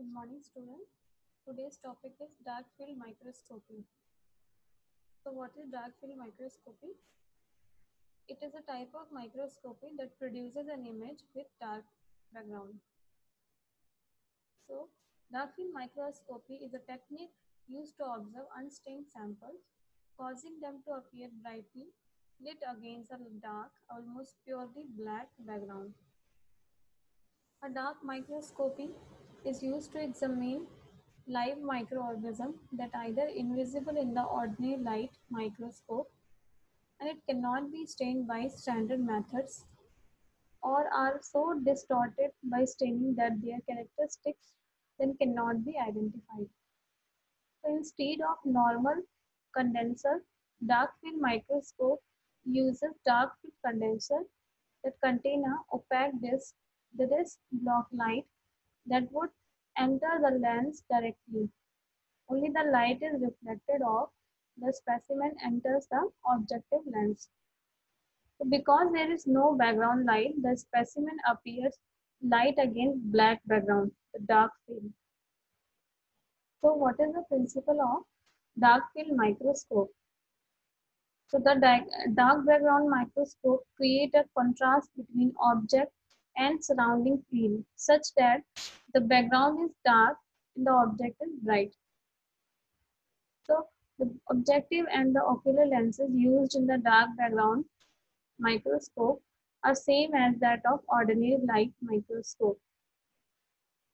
Good morning, students. Today's topic is dark field microscopy. So, what is dark field microscopy? It is a type of microscopy that produces an image with dark background. So, dark field microscopy is a technique used to observe unstained samples, causing them to appear brightly lit against a dark, almost purely black background. A dark microscopy is used to examine live microorganisms that are either invisible in the ordinary light microscope and it cannot be stained by standard methods or are so distorted by staining that their characteristics then cannot be identified. So instead of normal condenser, dark field microscope uses dark field condenser that contain a opaque disk that is block light that would enter the lens directly. Only the light is reflected off the specimen enters the objective lens. So because there is no background light, the specimen appears light against black background, the dark field. So what is the principle of dark field microscope? So the dark background microscope create a contrast between object and surrounding field such that the background is dark and the object is bright. So the objective and the ocular lenses used in the dark background microscope are same as that of ordinary light microscope.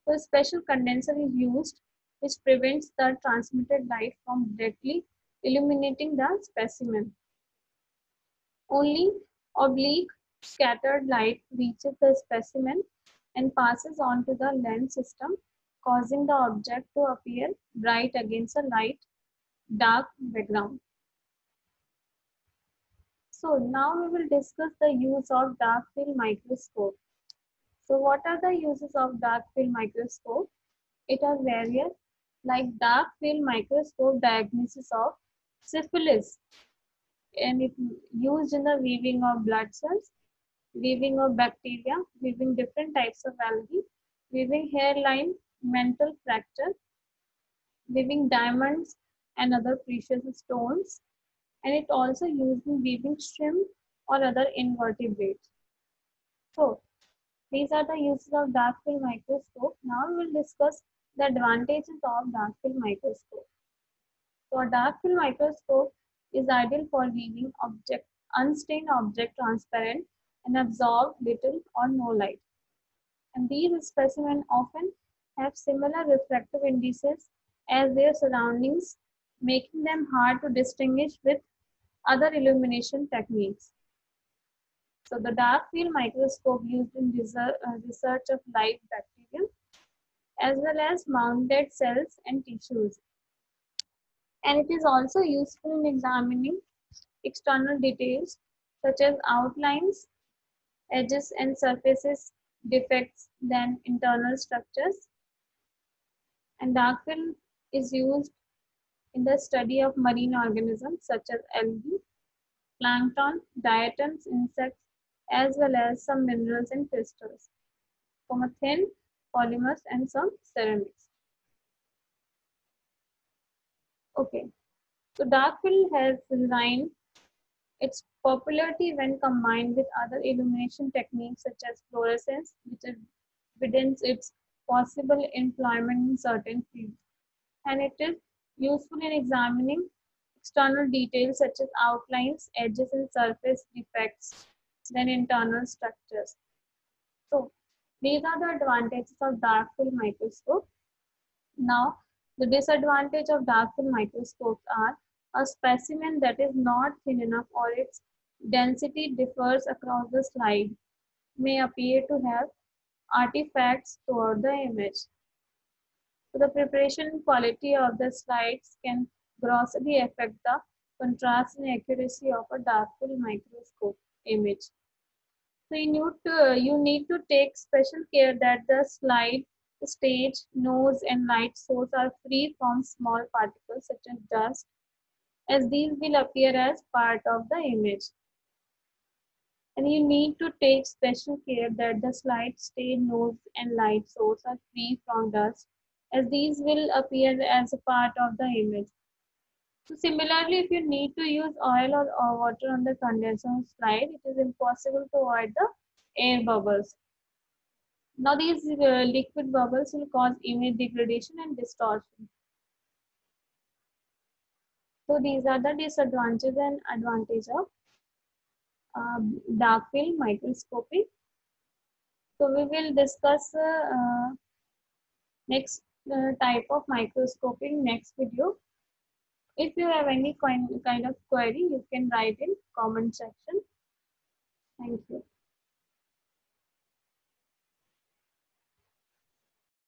So a special condenser is used which prevents the transmitted light from directly illuminating the specimen. Only oblique scattered light reaches the specimen and passes on to the lens system, causing the object to appear bright against a light dark background. So now we will discuss the use of dark field microscope. So what are the uses of dark field microscope? It are various like dark field microscope diagnosis of syphilis and it used in the weaving of blood cells, weaving of bacteria, weaving different types of algae, weaving hairline, mental fracture, weaving diamonds and other precious stones, and it also used in weaving shrimp or other invertebrates. So these are the uses of dark field microscope. Now we will discuss the advantages of dark field microscope. So a dark field microscope is ideal for viewing unstained object transparent and absorb little or no light. And these specimens often have similar refractive indices as their surroundings, making them hard to distinguish with other illumination techniques. So the dark field microscope used in research of live bacteria as well as mounted cells and tissues. And it is also useful in examining external details such as outlines, edges and surfaces defects than internal structures. And dark field is used in the study of marine organisms such as algae, plankton, diatoms, insects, as well as some minerals and crystals, from a thin polymers and some ceramics. Okay, so dark field has resigned its popularity when combined with other illumination techniques such as fluorescence, which evidence its possible employment in certain fields. And it is useful in examining external details such as outlines, edges, and surface defects than internal structures. So these are the advantages of dark field microscope. Now, the disadvantage of dark field microscopes are a specimen that is not thin enough or its density differs across the slide may appear to have artifacts throughout the image. So the preparation and quality of the slides can grossly affect the contrast and accuracy of a dark field microscope image. So you need to take special care that the slide, stage, nose, and light source are free from small particles such as dust, as these will appear as part of the image. And you need to take special care that the slide, stage, nose, and light source are free from dust, as these will appear as a part of the image. So similarly, if you need to use oil or water on the condenser slide, it is impossible to avoid the air bubbles. Now these liquid bubbles will cause image degradation and distortion. So these are the disadvantages and advantages of dark field microscopy. So we will discuss next type of microscopy in next video. If you have any kind of query, you can write in comment section. Thank you.